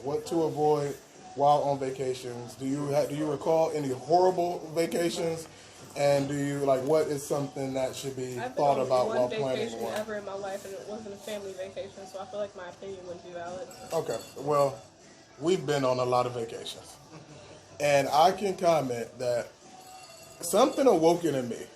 What to avoid while on vacations? Do you recall any horrible vacations? And do you what is something that should be thought about while planning one? I've been on one vacation ever in my life, and it wasn't a family vacation, so I feel like my opinion wouldn't be valid. Okay, well, we've been on a lot of vacations, and I can comment that something awoken in me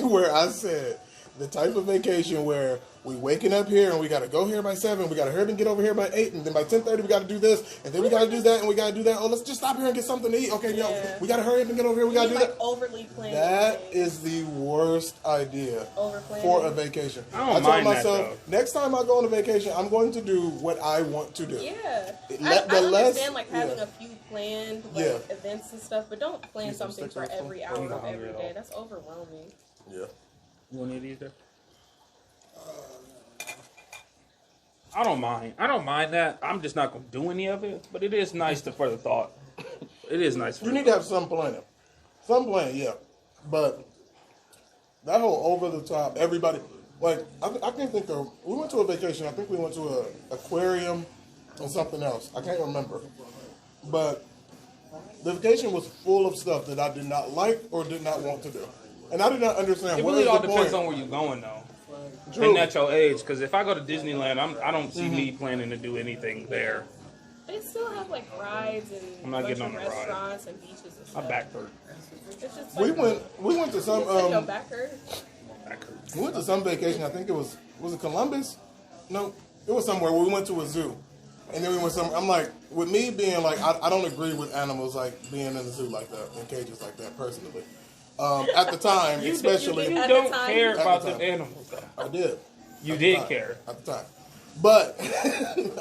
where I said the type of vacation where we waking up here and we got to go here by 7, we got to hurry and get over here by 8, and then by 10:30 we got to do this, and then we got to do that, and we got to do that. Oh, let's just stop here and get something to eat. Okay, we got to hurry up and get over here. We got to do that. Overly planning. That is the worst idea for a vacation. I told myself, next time I go on a vacation, I'm going to do what I want to do. Yeah. I understand having a few planned events and stuff, but don't plan something for every hour of every day. That's overwhelming. Yeah. You want any of these there? I don't mind. I don't mind that. I'm just not going to do any of it, but it is nice to further thought. It is nice. You need to have some planning. Some planning, yeah. But that whole over the top, everybody, I can't think of, we went to a vacation, I think we went to an aquarium and something else. I can't remember. But the vacation was full of stuff that I did not like or did not want to do. And I did not understand. It really all depends on where you're going, though. True. And at your age, because if I go to Disneyland, I don't see me planning to do anything there. They still have rides and I'm not getting on the restaurants and beaches and stuff. My back hurt. It's just we went to some your back hurt? Back hurt. We went to some vacation. I think it was it Columbus? No, it was somewhere where we went to a zoo, and then we went somewhere. I'm with me being I don't agree with animals being in the zoo like that, in cages like that personally. At the time, especially. You don't care about the animals, though. I did. You did care. At the time. But,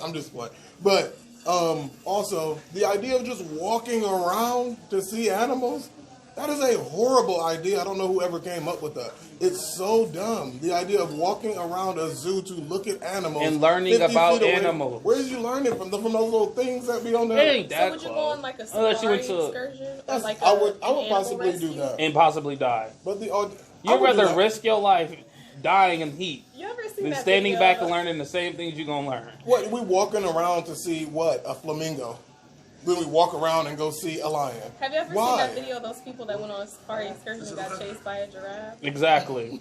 I'm just playing. But, also, the idea of just walking around to see animals, that is a horrible idea. I don't know whoever came up with that. It's so dumb. The idea of walking around a zoo to look at animals. And learning about animals. Where did you learn it from? From those little things that be on there? It ain't that so would you go on a safari excursion? I would possibly do that. And possibly die. But you'd rather risk your life dying in heat you ever seen than that standing video back and learning the same things you're going to learn. What, we walking around to see what? A flamingo. Then we walk around and go see a lion. Have you ever seen that video of those people that went on a safari excursion and got chased by a giraffe? Exactly.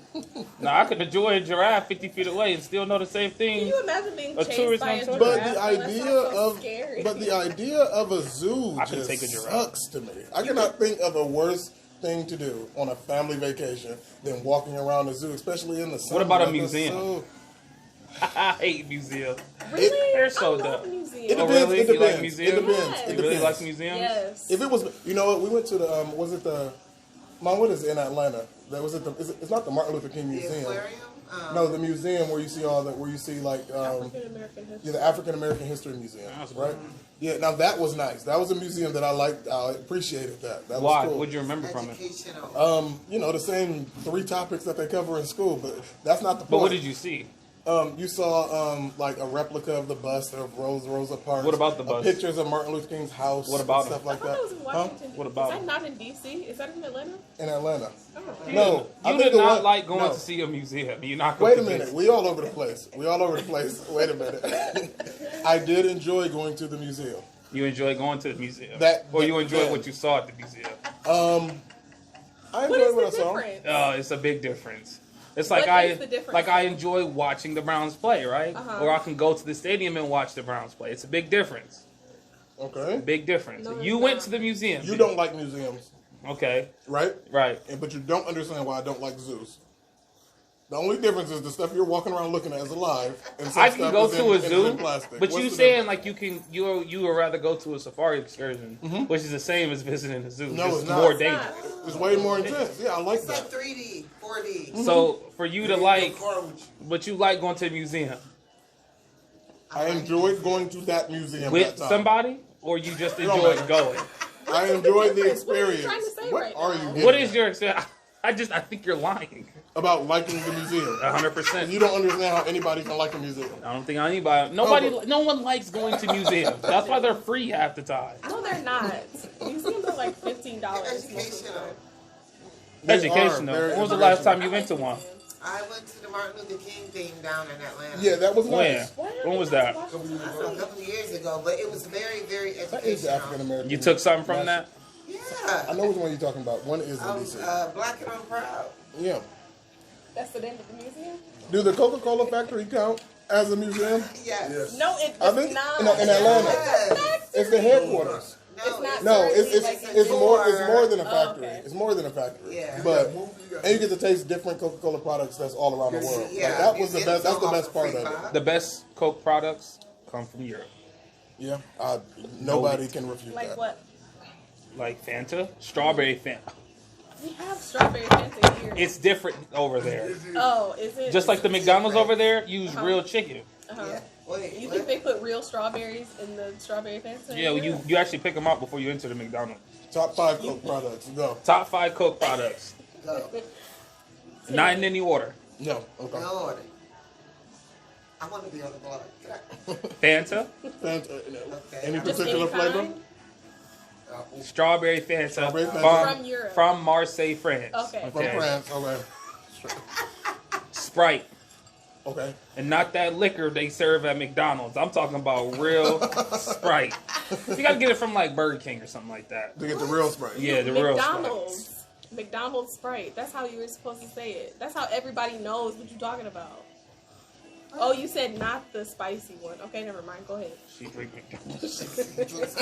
Now, I could enjoy a giraffe 50 feet away and still know the same thing. Can you imagine being chased by a giraffe? But the idea of a zoo just sucks to me. I cannot think of a worse thing to do on a family vacation than walking around a zoo, especially in the summer. What about a museum? I hate museums. Really? They're so dumb. It depends. Really? It depends. You like museums? It depends. Yes. It You really like depends. museums? Yes. If it was, you know what? We went to the, was it the, Mom, what is it in Atlanta? That was it. It's not the Martin Luther King Museum. The aquarium? No, the museum where you see where you see African-American history. the African American History Museum, right? Yeah, now that was nice. That was a museum that I liked. I appreciated that. That Why? was cool. What'd you remember from it? The same 3 topics that they cover in school, but that's not the point. But what did you see? You saw a replica of the bust of Rosa Parks. What about the bust? Pictures of Martin Luther King's house. What about stuff it? like that? I thought that was in Washington. What about Is it? that not in D.C.? Is that in Atlanta? In Atlanta. Oh. No, You did not like going to see a museum. You're not going Wait to a minute. We all over the place. Wait a minute. I did enjoy going to the museum. You enjoy going to the museum, or you enjoy what you saw at the museum. I enjoyed what I saw. It's a big difference. It's What like is the difference? like I enjoy watching the Browns play, right? Uh-huh. Or I can go to the stadium and watch the Browns play. It's a big difference. Okay. Big difference. No, You it's went not. to the museum. You don't like museums, Okay. right? Right. But you don't understand why I don't like zoos. The only difference is the stuff you're walking around looking at is alive. And some I can stuff go is to a in zoo, plastic. but What's you the saying difference? you would rather go to a safari excursion, which is the same as visiting a zoo. No, just it's not. more It's dangerous. It's way more intense. Yeah, I like It's like that. 3D, 4D. So for you to like, With but you like going to a museum I enjoyed going to that museum with that time. somebody, or you just don't enjoyed matter. going. I enjoyed the difference? What are you experience. trying to say What right are now? you getting What is at? your experience? I think you're lying. About liking the museum? 100%. You don't understand how anybody can like a museum. I don't think no one likes going to museums. That's why they're free half the time. No, they're not. Museums are like $15. Educational. They Educational. are very When was the last educational. time you went to one? I went to the Martin Luther King thing down in Atlanta. Yeah, that was nice. When was that? A couple of years ago, but it was very, very That is the educational. African American. You took something from that? Yeah. I know which one you're talking about. One is in DC. Black and I'm proud. Yeah. That's the name of the museum? Do the Coca-Cola factory count as a museum? Yes. No, it's I think not. no, in Atlanta. Yes. It's the headquarters. It's not. No, certainly it's more than a factory. okay. It's more than a factory. Yeah. But and you get to taste different Coca-Cola products that's all around the world. Yeah. Like, that was the best. That's the best part of it. The best Coke products come from Europe. Yeah. Nobody can refute Like that. what? Like Fanta, strawberry Fanta. We have strawberry Fanta here. It's different over there. Oh, is it? Just like the McDonald's over there use real chicken. Yeah. Wait, You what? think they put real strawberries in the strawberry Fanta? Yeah, you actually pick them out before you enter the McDonald's. Top 5 Coke products. Go. Top 5 Coke products. Go. Not in any order. No. Okay. No order. I want to be on the block. Fanta, Okay. Any Just particular any flavor? kind? strawberry Fanta, Strawberry Fanta. From Europe. from Marseille, France. Okay. From France. Okay. Sprite. Okay. And not that liquor they serve at McDonald's. I'm talking about real Sprite. You gotta get it from like Burger King or something like that. To get the real Sprite. Yeah, the real McDonald's. Sprite. McDonald's Sprite. That's how you were supposed to say it. That's how everybody knows what you're talking about. Oh, you said not the spicy one. Okay, never mind. Go ahead. She drink McDonald's.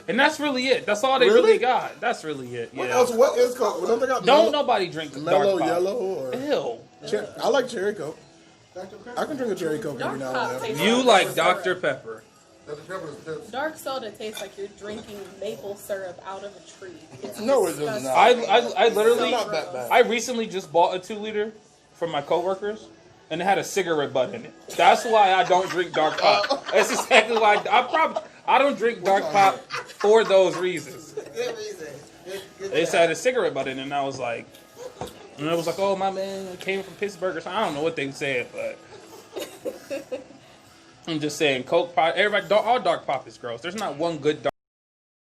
And that's really it. That's all they really got. That's really it. What Yeah. else? What is Coke? Don't they got Don't nobody drink mellow dark pop. yellow or? Ew. I like cherry Coke. I can drink a cherry Coke every now and then. You like Dr. Pepper. Dark soda tastes like you're drinking maple syrup out of a tree. It's No, it does disgusting. not. I literally, It's not that bad. I recently just bought a 2-liter for my coworkers, and it had a cigarette butt in it. That's why I don't drink dark pop. That's exactly why I don't drink dark pop for those reasons. Good reason. Good It job. had a cigarette butt in it, and I was like, oh, my man came from Pittsburgh or something. I don't know what they said, but I'm just saying, Coke pop, everybody, all dark pop is gross. There's not one good dark